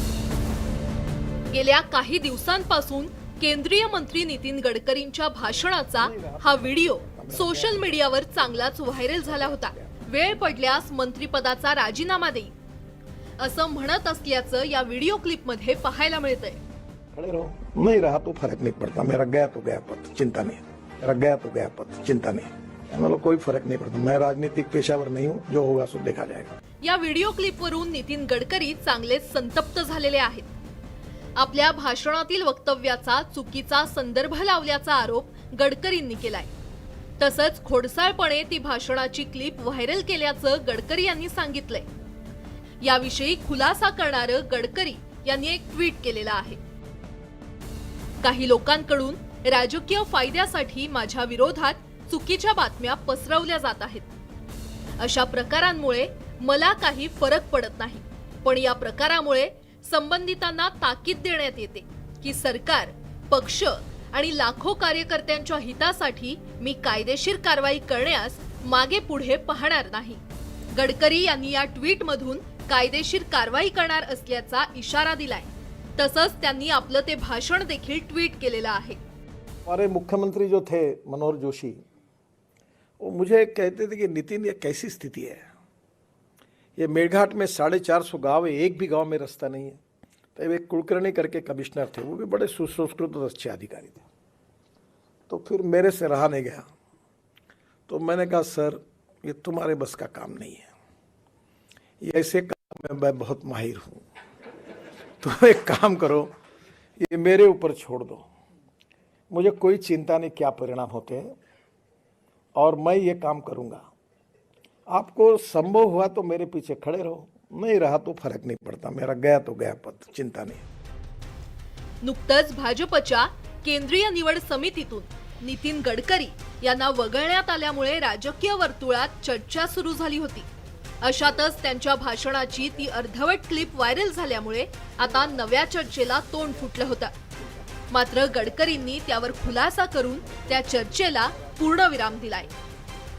गेल्या काही दिवसांपासून केंद्रीय मंत्री नितीन गडकरींच्या भाषणाचा हा व्हिडिओ सोशल मीडियावर चांगलाच व्हायरल झाला होता. वेळ पडल्यास मंत्रिपदाचा राजीनामा देईन असं म्हणत असल्याचं या व्हिडिओ क्लिपमध्ये पाहायला मिळतंय.
नहीं रहा तो फर्क नहीं पड़ता, मेरा गया तो गया, पर चिंता नहीं. मेरा गया तो गया, पर चिंता नहीं. मतलब कोई फर्क नहीं पड़ता. मैं राजनीतिक पेशावर नहीं हूँ, जो होगा सो देखा जाएगा.
या व्हिडिओ क्लिपवरून नितीन गडकरी चांगलेच संतप्त झालेले आहेत. आपल्या भाषणातील वक्तव्याचा चुकीचा संदर्भ लावल्याचा आरोप गडकरींनी केलाय. तसंच खोडसाळपणे ती भाषणाची क्लिप व्हायरल केल्याचं गडकरी यांनी सांगितलंय. याविषयी खुलासा करणारं गडकरी यांनी एक ट्विट केलेलं आहे. काही लोकांकडून राजकीय फायद्यासाठी माझ्या विरोधात चुकीच्या बातम्या पसरवल्या जात आहेत. अशा प्रकारांमुळे मला काही फरक पडत नाही, पण या प्रकारामुळे संबंधितांना ताकीद देण्यात येते की सरकार, पक्ष आणि लाखो कार्यकर्त्यांच्या हितासाठी मी कायदेशीर कारवाई करण्यास मागे पुढे पाहणार नाही. गडकरी यांनी या ट्विटमधून कायदेशीर कारवाई करणार असल्याचा इशारा दिलाय. तसंच त्यांनी आपलं ते भाषण देखील ट्विट केलेलं आहे.
हमारे मुख्यमंत्री जो थे मनोहर जोशी, वो मुझे कहते थे कि नितिन ये कैसी स्थिति है, ये मेरघाट में 450 गांव है, एक भी गांव में रास्ता नहीं है. तो एक कुलकर्णी करके कमिश्नर थे, वो भी बड़े सुसंस्कृत और अच्छे अधिकारी थे. तो फिर मेरे से रहा नहीं गया, तो मैंने कहा सर ये तुम्हारे बस का काम नहीं है, ये ऐसे काम में मैं बहुत माहिर हूँ, तो एक काम करो ये मेरे ऊपर छोड़ दो, मुझे कोई चिंता नहीं क्या परिणाम होते हैं और मैं ये काम करूँगा, आपको संभव हुआ तो मेरे पीछे खड़े रहो, नहीं रहा तो फरक नहीं पड़ता, मेरा गया तो गया पद, चिंता नहीं।
नुकतंच भाजपच्या केंद्रीय निवड समितीतून नितीन गडकरी यांना वगळण्यात आल्यामुळे राजकीय वर्तुळात चर्चा सुरू झाली होती। अशातच त्यांच्या भाषणाची ती अर्धवट क्लिप व्हायरल झाल्यामुळे आता नव्या चर्चेला तोंड फुटलं होतं। मात्र गडकरींनी त्यावर खुलासा करून त्या चर्चेला पूर्णविराम दिलाय।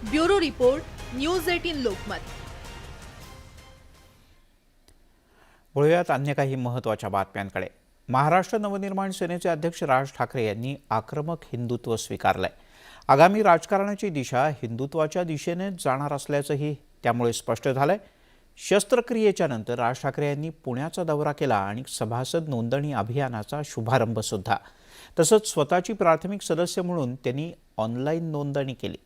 Bureau report, news 18 Lokmat.
वळूयात अन्य काही महत्त्वाच्या बातम्यांकडे। महाराष्ट्र नवनिर्माण सेनेचे अध्यक्ष राज ठाकरे यांनी आक्रमक हिंदुत्व स्वीकारलंय। आगामी राजकारणाची दिशा हिंदुत्वाच्या दिशेने जाणार असल्याचंही त्यामुळे स्पष्ट झालंय। शस्त्रक्रियेच्या नंतर राज ठाकरे यांनी पुण्याचा दौरा केला आणि सभासद नोंदणी अभियानाचा शुभारंभ सुद्धा। तसंच स्वतःची प्राथमिक सदस्य म्हणून त्यांनी ऑनलाईन नोंदणी केली।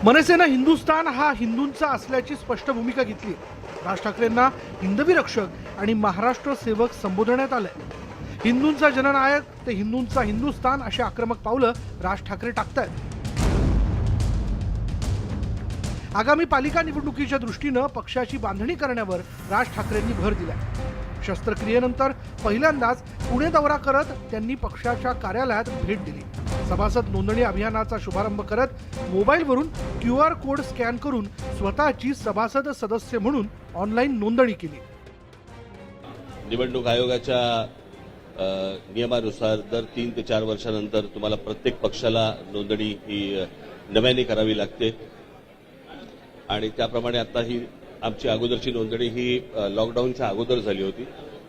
मनसेनं हिंदुस्थान हा हिंदूंचा असल्याची स्पष्ट भूमिका घेतली। राज ठाकरेंना हिंदवी रक्षक आणि महाराष्ट्र सेवक संबोधण्यात आलंय। हिंदूंचा जननायक ते हिंदूंचा हिंदुस्थान अशी आक्रमक पावलं राज ठाकरे टाकतायत। आगामी पालिका निवडणुकीच्या दृष्टीनं पक्षाची बांधणी करण्यावर राज ठाकरेंनी भर दिलाय। शस्त्रक्रियेनंतर पहिल्यांदाच पुणे दौरा करत त्यांनी पक्षाच्या कार्यालयात भेट दिली। सभासद नोंदणी अभियानाचा शुभारंभ करत मोबाईलवरून QR कोड स्कॅन करून स्वतःची सभासद सदस्य म्हणून ऑनलाईन नोंदणी केली।
निवडणूक आयोगाच्या नियमानुसार दर 3 ते 4 वर्षानंतर तुम्हाला प्रत्येक पक्षाला नोंदणी ही नव्याने करावी लागते आणि त्याप्रमाणे आता ही आमची अगोदरची नोंदणी ही लॉकडाऊनच्या अगोदर झाली होती,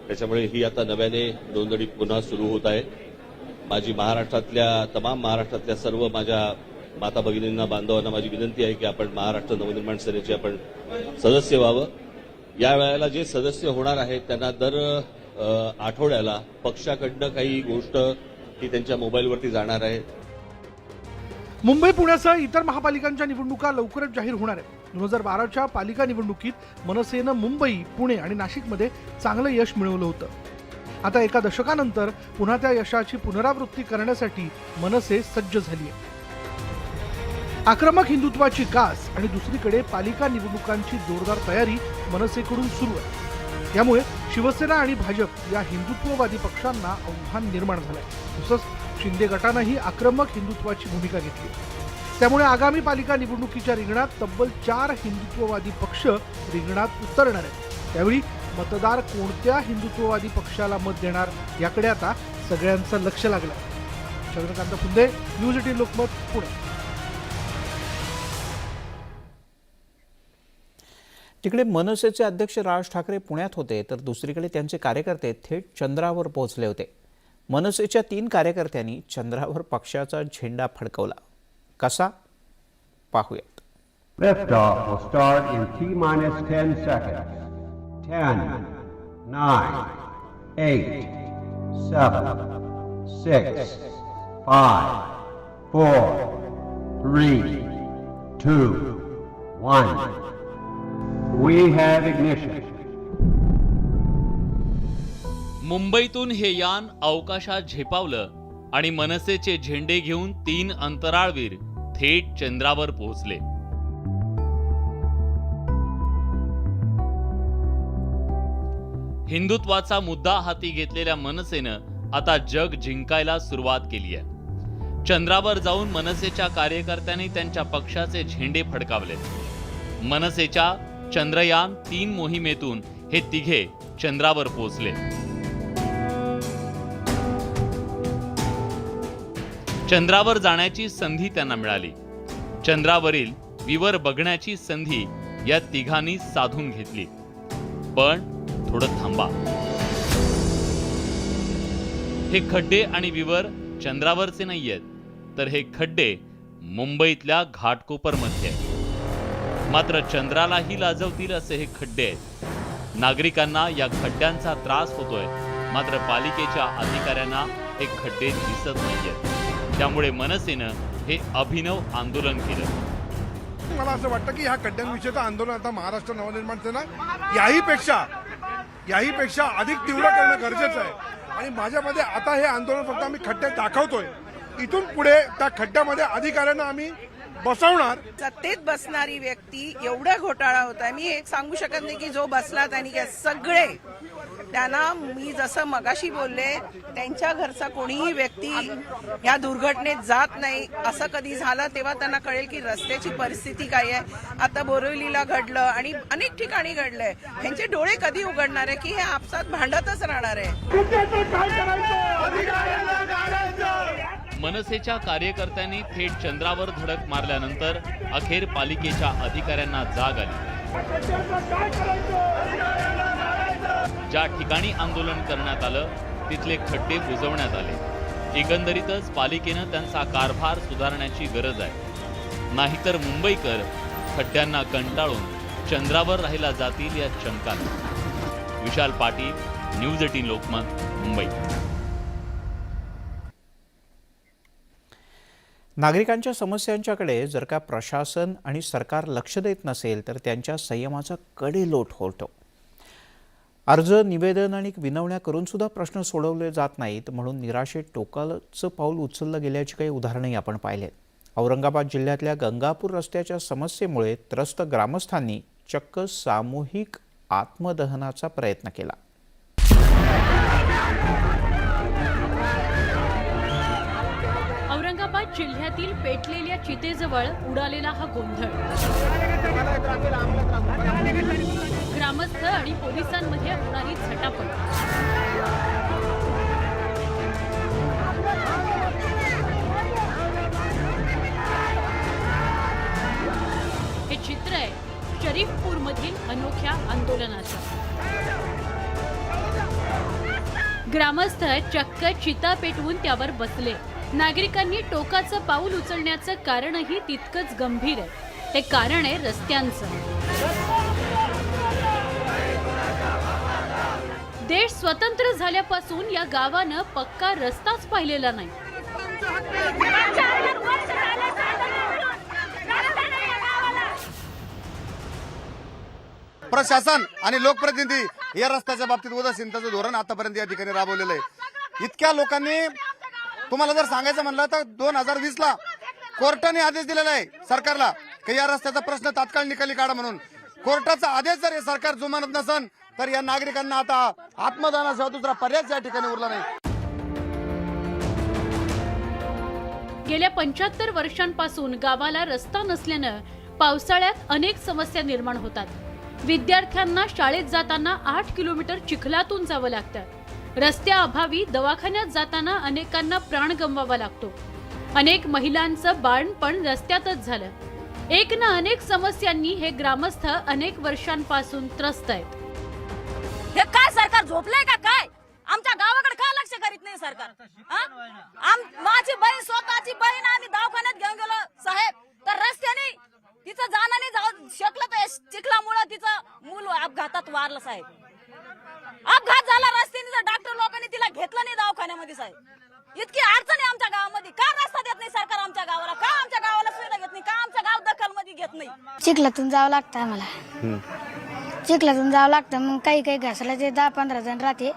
त्याच्यामुळे ही आता नव्याने नोंदणी पुन्हा सुरू होत आहे। माझी तमाम महाराष्ट्रातल्या सर्व माझ्या माता भगिनींना बांधवांना माझी विनंती आहे की आपण महाराष्ट्र नवनिर्माण सेनेचे आपण सदस्य व्हावं। या वेळेला जे सदस्य होणार आहेत त्यांना दर आठवड्याला पक्षाकडनं काही गोष्ट ही त्यांच्या मोबाईलवरती जाणार आहे।
मुंबई पुण्यासह इतर महापालिकांच्या निवडणुका लवकरच जाहीर होणार आहेत। 2012च्या पालिका निवडणुकीत मनसेनं मुंबई, पुणे आणि नाशिकमध्ये चांगलं यश मिळवलं होतं। आता एका दशकानंतर पुन्हा त्या यशाची पुनरावृत्ती करण्यासाठी मनसे सज्ज झाली आहे। आक्रमक हिंदुत्वाची कास आणि दुसरीकडे पालिका निवडणुकांची जोरदार तयारी मनसेकडून सुरू आहे। यामुळे शिवसेना आणि भाजप या हिंदुत्ववादी पक्षांना आव्हान निर्माण झालंय। तसंच शिंदे गटानंही आक्रमक हिंदुत्वाची भूमिका घेतली। त्यामुळे आगामी पालिका निवडणुकीच्या रिंगणात तब्बल 4 हिंदुत्ववादी पक्ष रिंगणात उतरणार आहेत। त्यावेळी मतदार कोणत्या हिंदुत्ववादी पक्षाला मत देणार याकडे आता सगळ्यांचं लक्ष लागलं आहे। चंद्रकांत फुंदे, न्यूज 18 लोकमत, पुणे।
तिकडे मनसेचे अध्यक्ष राज ठाकरे पुण्यात होते तर दुसरीकडे त्यांचे कार्यकर्ते थेट चंद्रावर पोहोचले होते। मनसेच्या 3 कार्यकर्त्यांनी चंद्रावर पक्षाचा झेंडा फडकवला। कसा पाहूयात।
Lift off will start in T-10 seconds. 10, 9, 8, 7, 6, 5, 4, 3, 2, 1. We have ignition.
मुंबईतून हे यान अवकाशात झेपावलं आणि मनसेचे झेंडे घेऊन 3 अंतराळवीर थेट चंद्रावर पोहोचले। हिंदुत्वाचा मुद्दा हाती घेतलेल्या मनसेनं आता जग जिंकायला सुरुवात केली आहे। चंद्रावर जाऊन मनसेच्या कार्यकर्त्यांनी त्यांच्या पक्षाचे झेंडे फडकावले। मनसेच्या चंद्रयान 3 मोहिमेतून हे तिघे चंद्रावर पोहोचले। चंद्रावर जाण्याची संधी त्यांना मिळाली। चंद्रावरील विवर बघण्याची संधी या तिघांनी साधून घेतली। पण थोडं थांबा। हे खड्डे आणि विवर चंद्रावरचे नाहीयेत, तर हे खड्डे मुंबईतल्या घाटकोपरमध्ये आहेत. मात्र चंद्रालाही लाजवतील असे हे खड्डे आहेत. नागरिकांना या खड्ड्यांचा त्रास होतोय, मात्र पालिकेच्या अधिकाऱ्यांना हे खड्डे दिसत नाहीयेत. त्यामुळे मनसेनं हे अभिनव आंदोलन केलं.
मला असं वाटतं की ह्या खड्ड्यांविषयीचं आंदोलन आता महाराष्ट्र नवनिर्माण सेना याहीपेक्षा अधिक तीव्र करणं गरजेचं आहे. आणि माझ्यामध्ये आता हे आंदोलन फक्त आम्ही खड्डे दाखवतोय, इथून पुढे त्या खड्ड्यामध्ये अधिकाऱ्यांना आम्ही बसवणार.
सत्तेत बसणारी व्यक्ती एवढा घोटाळा होता, मी एक सांगू शकत नाही की जो बसला त्यांनी काय, सगळे त्यांना, मी जसं मगाशी बोलले, त्यांच्या घरचा कोणीही व्यक्ती या दुर्घटनेत जात नाही. असं कधी झालं तेव्हा त्यांना कळेल की रस्त्याची परिस्थिती काय आहे. आता बोरिवलीला घडलं आणि अनेक ठिकाणी घडलंय. ह्यांचे डोळे कधी उघडणार आहे की हे आपसात भांडतच राहणार आहे.
मनसेच्या कार्यकर्त्यांनी थेट चंद्रावर धडक मारल्यानंतर अखेर पालिकेच्या अधिकाऱ्यांना जाग आली. ज्या ठिकाणी आंदोलन करण्यात आलं तिथले खड्डे बुजवण्यात आले. एकंदरीतच पालिकेनं त्यांचा कारभार सुधारण्याची गरज आहे. नाहीतर मुंबईकर खड्ड्यांना कंटाळून चंद्रावर राहिला जातील या शंकांना. विशाल पाटील, न्यूज 18 लोकमत, मुंबई.
नागरिकांच्या समस्यांच्याकडे जर का प्रशासन आणि सरकार लक्ष देत नसेल तर त्यांच्या संयमाचा कडेलोट होतो. अर्ज, निवेदन आणि विनवण्या करून सुद्धा प्रश्न सोडवले जात नाहीत, म्हणून निराशेत टोकाचं पाऊल उचललं गेल्याची काही उदाहरणंही आपण पाहिलेत. औरंगाबाद जिल्ह्यातल्या गंगापूर रस्त्याच्या समस्येमुळे त्रस्त ग्रामस्थांनी चक्क सामूहिक आत्मदहनाचा प्रयत्न केला.
औरंगाबाद जिल्ह्यातील पेटलेल्या चितेजवळ उडालेला हा गोंधळ. ग्रामस्थ आणि पोलिसांमध्ये होणारी झटापट. हे चित्र आहे शरीफपूरमधील अनोख्या आंदोलनाचं. ग्रामस्थ चक्क चिता पेटवून त्यावर बसले. नागरिकांनी टोकाचं पाऊल उचलण्याचं कारणही तितकंच गंभीर आहे. ते कारण आहे रस्त्यांचं. देश स्वतंत्र झाल्यापासून या गावानं पक्का रस्ताच पाहिलेला नाही.
प्रशासन आणि लोकप्रतिनिधी या रस्त्याच्या बाबतीत उदासीनतेचं धोरण आतापर्यंत या ठिकाणी राबवलेलं आहे. इतक्या लोकांनी, तुम्हाला जर सांगायचं म्हणलं तर 2020ला कोर्टाने आदेश दिलेला आहे सरकारला की या रस्त्याचा प्रश्न तात्काळ निकाली काढा म्हणून. कोर्टाचा आदेश जर हे सरकार जुमानत नसेल तर या नागरिकांना आता आत्मदानाशिवाय दुसरा पर्याय या ठिकाणी उरला नाही.
गेल्या 75 वर्षांपासून गावाला रस्ता नसल्यानं पावसाळ्यात अनेक समस्या निर्माण होतात. विद्यार्थ्यांना शाळेत जाताना 8 किलोमीटर चिखलातून जावं लागतं. रस्त्याअभावी दवाखान्यात जाताना अनेकांना प्राण गमवावा लागतो. अनेक महिलांचं बाळपण रस्त्यातच झालं. एक ना अनेक समस्यांनी हे ग्रामस्थ अनेक वर्षांपासून त्रस्त आहेत.
हे काय सरकार झोपलंय का काय? आमच्या गावाकडे का लक्ष करीत नाही सरकार? माझी बहीण, स्वतःची बहीण आम्ही दवाखान्यात घेऊन गेलो साहेब, तर रस्त्याने तिचं जाणं नाही जाऊ शकलं. तर चिखलामुळे तिचं मूल अपघातात वारलं साहेब. अपघात झाला रस्त्याने, डॉक्टर लोकांनी तिला घेतलं नाही दवाखान्यामध्ये साहेब. इतकी अडचण आहे आमच्या गावामध्ये. का रस्ता देत नाही सरकार आमच्या गावाला? का आमच्या गावाला सुविधा घेत नाही? का आमच्या गाव दखल मध्ये घेत नाही?
चिखलातून जावं लागतं आम्हाला. चिखलातून जावं लागतं. मग काही घासायला ते 10-15 जण राहते.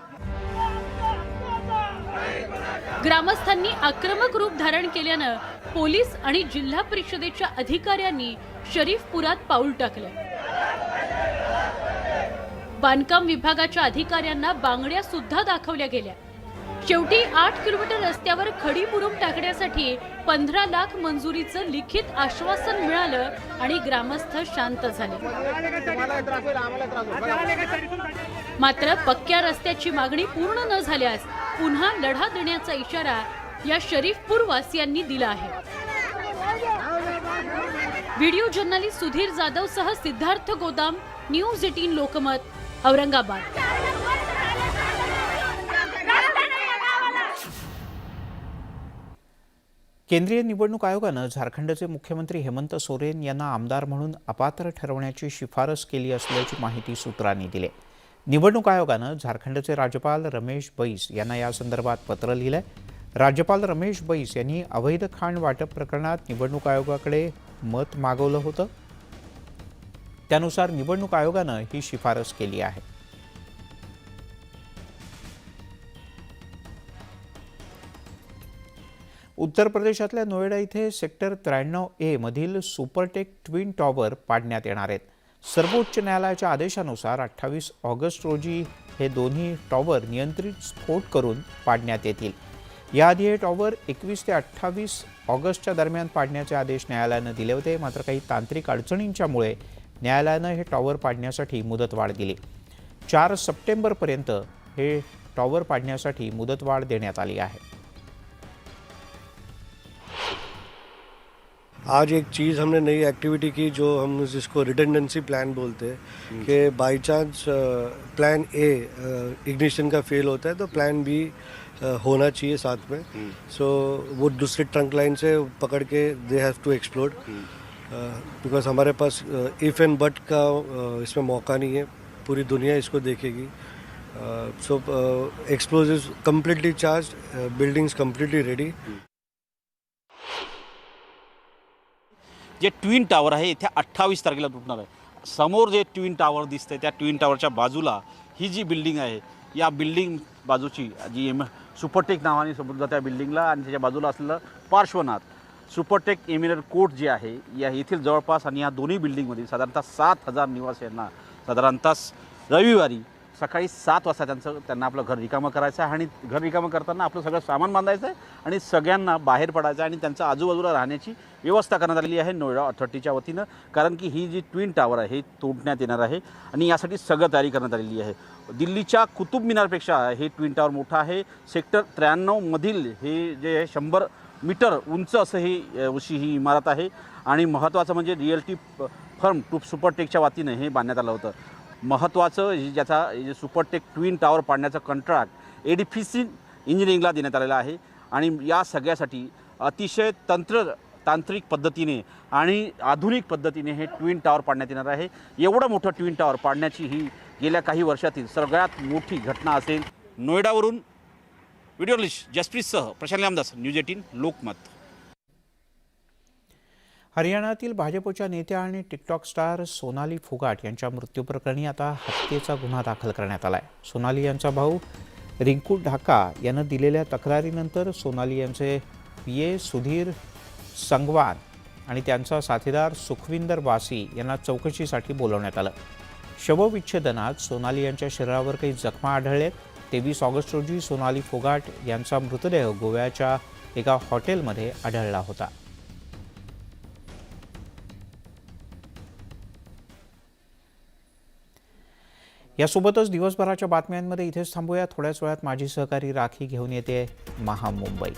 ग्रामस्थांनी आक्रमक रूप धारण केल्यानं पोलीस आणि जिल्हा परिषदेच्या अधिकाऱ्यांनी शरीफपुरात पाऊल टाकलं. बांधकाम विभागाच्या अधिकाऱ्यांना बांगड्या सुद्धा दाखवल्या गेल्या. शेवटी 8 किलोमीटर रस्त्यावर खडी मुरुम टाकण्यासाठी 15 लाख मंजुरीचं लिखित आश्वासन मिळालं आणि ग्रामस्थ शांत झाले. मात्र पक्क्या रस्त्याची मागणी पूर्ण न झाल्यास पुन्हा लढा देण्याचा इशारा या शरीफपूर वासियांनी दिला आहे. व्हिडिओ जर्नलिस्ट सुधीर जाधव सह सिद्धार्थ गोदाम, न्यूज 18 लोकमत, औरंगाबाद.
केंद्रीय निवडणूक आयोगानं झारखंडचे मुख्यमंत्री हेमंत सोरेन यांना आमदार म्हणून अपात्र ठरवण्याची शिफारस केली असल्याची माहिती सूत्रांनी दिली. निवडणूक आयोगानं झारखंडचे राज्यपाल रमेश बैस यांना या संदर्भात पत्र लिहिलंय. राज्यपाल रमेश बैस यांनी अवैध खाण वाटप प्रकरणात निवडणूक आयोगाकडे मत मागवलं होतं. त्यानुसार निवडणूक आयोगानं ही शिफारस केली आहे. उत्तर प्रदेशातल्या नोएडा इथे सेक्टर 93A मधील सुपरटेक ट्विन टॉवर पाडण्यात येणार आहेत. सर्वोच्च न्यायालयाच्या आदेशानुसार 28 ऑगस्ट रोजी हे दोन्ही टॉवर नियंत्रित स्फोट करून पाडण्यात येतील. याआधी हे टॉवर 21 ते 28 ऑगस्टच्या दरम्यान पाडण्याचे आदेश न्यायालयानं दिले होते. मात्र काही तांत्रिक अडचणींच्यामुळे न्यायालयानं हे टॉवर पाडण्यासाठी मुदतवाढ दिली. 4 सप्टेंबरपर्यंत हे टॉवर पाडण्यासाठी मुदतवाढ देण्यात आली आहे.
आज एक चीज़ हमने नई एक्टिविटी की जो हम जिसको रिडंडेंसी प्लान बोलते हैं कि बाई चांस प्लान ए इग्निशन का फेल होता है तो प्लान बी होना चाहिए साथ में. सो वो दूसरी ट्रंक लाइन से पकड़ के they have to explode because हमारे पास इफ एंड बट का इसमें मौका नहीं है. पूरी दुनिया इसको देखेगी. So explosives completely charge, buildings completely ready.
जे ट्विन टावर आहे इथे 28 तारखेला तुटणार आहे. समोर जे ट्विन टावर दिसतंय त्या ट्विन टावरच्या बाजूला ही जी बिल्डिंग आहे या बिल्डिंग बाजूची जी सुपरटेक नावाने संबोधलं त्या बिल्डिंगला आणि त्याच्या बाजूला असलेलं पार्श्वनाथ सुपरटेक एमिरर कोर्ट जे आहे या येथील जवळपास आणि या दोन्ही बिल्डिंगमधील साधारणतः 7,000 निवासियांना साधारणतः रविवारी सकाळी 7 वाजता त्यांना आपलं घर रिकामं करायचं आहे आणि घर रिकामं करताना आपलं सगळं सामान बांधायचं आहे आणि सगळ्यांना बाहेर पडायचं आहे आणि त्यांच्या आजूबाजूला राहण्याची व्यवस्था करण्यात आलेली आहे नोएडा अथॉरिटीच्या वतीनं. कारण की ही जी ट्विन टावर आहे हे तोडण्यात येणार आहे आणि यासाठी सगळं तयारी करण्यात आलेली आहे. दिल्लीच्या कुतुब मिनारपेक्षा हे ट्विन टावर मोठं आहे. सेक्टर 93 मधील हे जे 100 मीटर उंच असं ही इमारत आहे आणि महत्त्वाचं म्हणजे रिअल्टी फर्म सुपरटेकच्या वतीनं हे बांधण्यात आलं होतं. महत्त्वाचं ज्याचा सुपरटेक ट्विन टावर पाडण्याचं कंत्राट एडीफीसी इंजिनिअरिंगला देण्यात आलेलं आहे आणि या सगळ्यासाठी अतिशय तांत्रिक पद्धतीने आणि आधुनिक पद्धतीने हे ट्विन टावर पाडण्यात येणार आहे. एवढं मोठं ट्विन टावर पाडण्याची ही गेल्या काही वर्षातील सगळ्यात मोठी घटना असेल. नोएडावरून व्हिडिओ जर्नलिस्ट जसप्रीतसह प्रशांत रामदास, न्यूज 18 लोकमत.
हरियाणातील भाजपच्या नेत्या आणि टिकटॉक स्टार सोनाली फोगाट यांच्या मृत्यूप्रकरणी आता हत्येचा गुन्हा दाखल करण्यात आला आहे. सोनाली यांचा भाऊ रिंकू ढाका यानं दिलेल्या तक्रारीनंतर सोनाली यांचे PA सुधीर संगवान आणि त्यांचा साथीदार सुखविंदर वासी यांना चौकशीसाठी बोलवण्यात आलं. शवविच्छेदनात सोनाली यांच्या शरीरावर काही जखमा आढळल्यात. 23 ऑगस्ट रोजी सोनाली फोगाट यांचा मृतदेह गोव्याच्या एका हॉटेलमध्ये आढळला होता. यासोबतच दिवसभराच्या बातम्यांमध्ये इथेच थांबूया. थोड्याच वेळात माझी सहकारी राखी घेऊन येते महामुंबई.